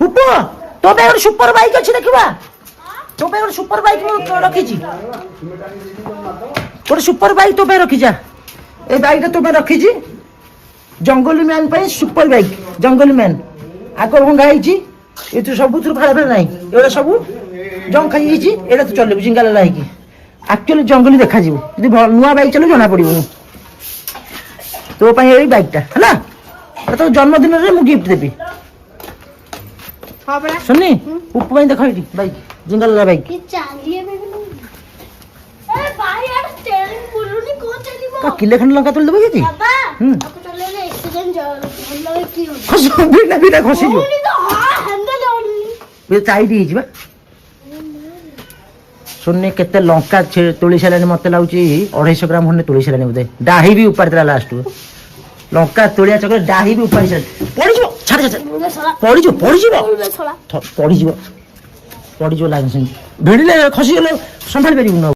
उप तो पे गोटे सुपर बाइक अच्छी देखा तो पे गोटे सुपर बाइक रखी गोटे सुपर बाइक तो पे रखी जा ए बाइक तो पे रखी जंगली मैन पे सुपर बाइक जंगली मैन आग भंगा ये तो सब फाड़ा फाड़ा ना ये सब जंग खाई एटा तो चल जिंगाला लाइक एक्चुअली जंगली देखा नुआ बाइक चलो जना पड़ो तो बाइकटा है तो जन्मदिन में मुझे गिफ्ट देवी सुननी उप देख बाइक जिंगाला बाइक किले खंड लंका तुल देबो कि खसी चाहिए सुनने केते लंका तोली सारे मत लगुच 250 ग्राम खंडे तोली सारे बोधे डाही भी उपाड़ लास्ट लंका तोलिया चक्कर डाही भी उपाड़ी सारे पड़ पड़ लाइन भिड़े खसी गले संभाल पार